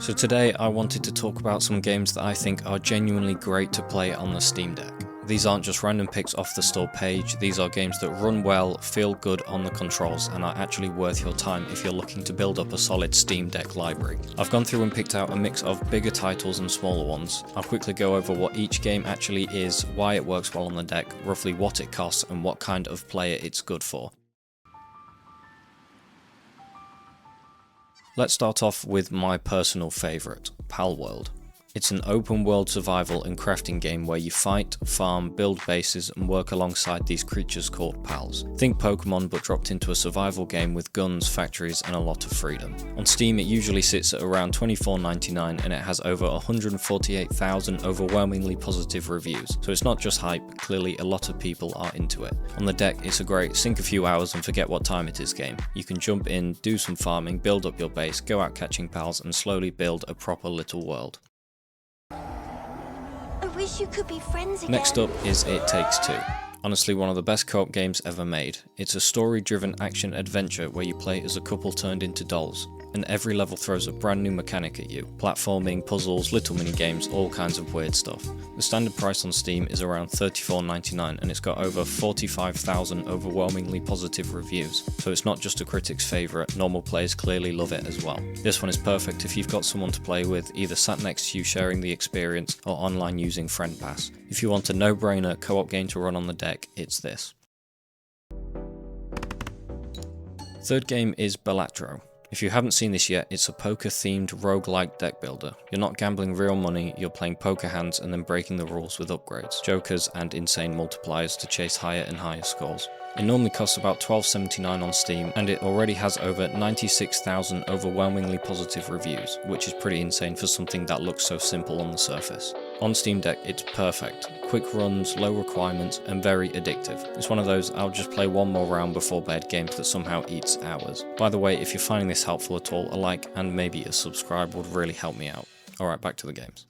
So today I wanted to talk about some games that I think are genuinely great to play on the Steam Deck. These aren't just random picks off the store page, these are games that run well, feel good on the controls, and are actually worth your time if you're looking to build up a solid Steam Deck library. I've gone through and picked out a mix of bigger titles and smaller ones. I'll quickly go over what each game actually is, why it works well on the deck, roughly what it costs, and what kind of player it's good for. Let's start off with my personal favourite, Palworld. It's an open world survival and crafting game where you fight, farm, build bases and work alongside these creatures called pals. Think Pokemon but dropped into a survival game with guns, factories and a lot of freedom. On Steam it usually sits at around $24.99 and it has over 148,000 overwhelmingly positive reviews, so it's not just hype, clearly a lot of people are into it. On the deck it's a great sink a few hours and forget what time it is game. You can jump in, do some farming, build up your base, go out catching pals and slowly build a proper little world. I wish you could be friends again. Next up is It Takes Two. Honestly one of the best co-op games ever made. It's a story-driven action adventure where you play as a couple turned into dolls, and every level throws a brand new mechanic at you. Platforming, puzzles, little mini games, all kinds of weird stuff. The standard price on Steam is around $34.99 and it's got over 45,000 overwhelmingly positive reviews, so it's not just a critic's favourite, normal players clearly love it as well. This one is perfect if you've got someone to play with, either sat next to you sharing the experience or online using Friend Pass. If you want a no-brainer co-op game to run on the deck, it's this. Third game is Balatro. If you haven't seen this yet, it's a poker-themed roguelike deck builder. You're not gambling real money, you're playing poker hands and then breaking the rules with upgrades, jokers and insane multipliers to chase higher and higher scores. It normally costs about $12.79 on Steam, and it already has over 96,000 overwhelmingly positive reviews, which is pretty insane for something that looks so simple on the surface. On Steam Deck, it's perfect. Quick runs, low requirements, and very addictive. It's one of those I'll just play one more round before bed games that somehow eats hours. By the way, if you're finding this helpful at all, a like and maybe a subscribe would really help me out. Alright, back to the games.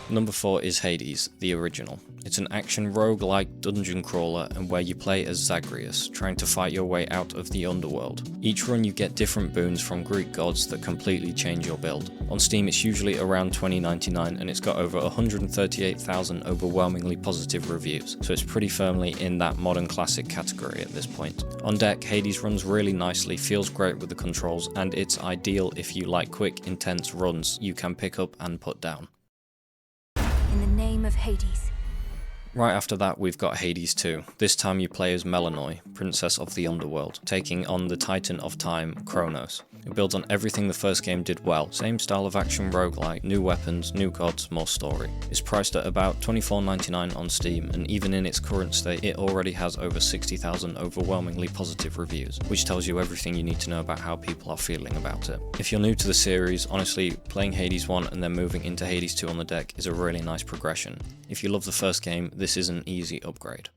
Number 4 is Hades, the original. It's an action roguelike dungeon crawler and where you play as Zagreus, trying to fight your way out of the underworld. Each run you get different boons from Greek gods that completely change your build. On Steam it's usually around $20.99 and it's got over 138,000 overwhelmingly positive reviews, so it's pretty firmly in that modern classic category at this point. On deck, Hades runs really nicely, feels great with the controls, and it's ideal if you like quick, intense runs you can pick up and put down. In the name of Hades. Right after that we've got Hades 2. This time you play as Melanoi, Princess of the Underworld, taking on the Titan of Time, Kronos. It builds on everything the first game did well, same style of action roguelike, new weapons, new gods, more story. It's priced at about $24.99 on Steam, and even in its current state it already has over 60,000 overwhelmingly positive reviews, which tells you everything you need to know about how people are feeling about it. If you're new to the series, honestly, playing Hades 1 and then moving into Hades 2 on the deck is a really nice progression. If you love the first game, this is an easy upgrade.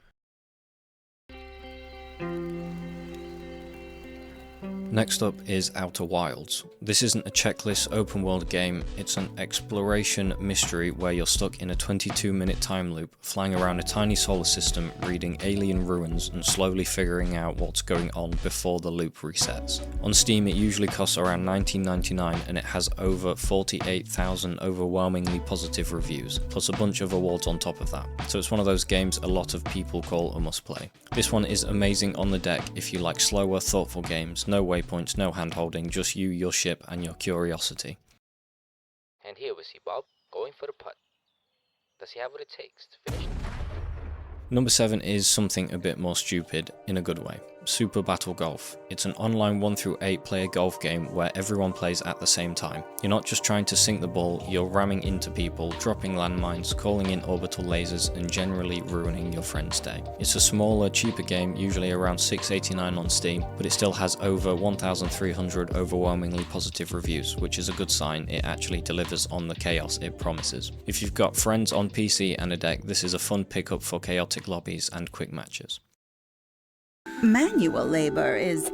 Next up is Outer Wilds. This isn't a checklist open world game, it's an exploration mystery where you're stuck in a 22-minute time loop, flying around a tiny solar system, reading alien ruins and slowly figuring out what's going on before the loop resets. On Steam it usually costs around $19.99 and it has over 48,000 overwhelmingly positive reviews, plus a bunch of awards on top of that. So it's one of those games a lot of people call a must play. This one is amazing on the deck if you like slower, thoughtful games, no waypoints, no hand-holding, just you, your ship, and your curiosity. And here we see Bob going for the putt. Does he have what it takes to finish? Number 7 is something a bit more stupid, in a good way. Super Battle Golf. It's an online 1 through 8 player golf game where everyone plays at the same time. You're not just trying to sink the ball, you're ramming into people, dropping landmines, calling in orbital lasers, and generally ruining your friend's day. It's a smaller, cheaper game, usually around $6.89 on Steam, but it still has over 1,300 overwhelmingly positive reviews, which is a good sign it actually delivers on the chaos it promises. If you've got friends on PC and a deck, this is a fun pickup for chaotic lobbies and quick matches. manual labor is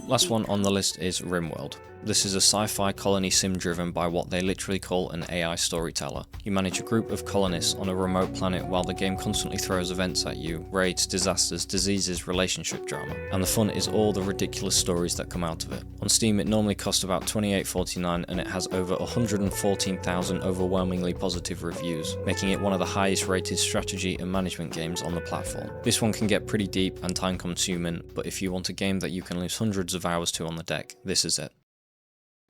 Last one on the list is RimWorld. This is a sci-fi colony sim driven by what they literally call an AI storyteller. You manage a group of colonists on a remote planet while the game constantly throws events at you, raids, disasters, diseases, relationship drama. And the fun is all the ridiculous stories that come out of it. On Steam it normally costs about $28.49 and it has over 114,000 overwhelmingly positive reviews, making it one of the highest rated strategy and management games on the platform. This one can get pretty deep and time consuming, but if you want a game that you can lose hundreds of hours to on the deck, this is it.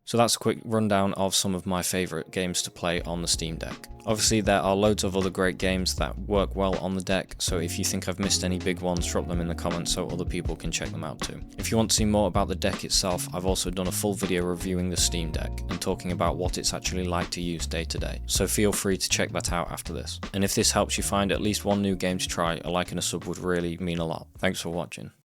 So that's a quick rundown of some of my favourite games to play on the Steam Deck. Obviously there are loads of other great games that work well on the deck, so if you think I've missed any big ones, drop them in the comments so other people can check them out too. If you want to see more about the deck itself, I've also done a full video reviewing the Steam Deck and talking about what it's actually like to use day to day, so feel free to check that out after this. And if this helps you find at least one new game to try, a like and a sub would really mean a lot. Thanks for watching.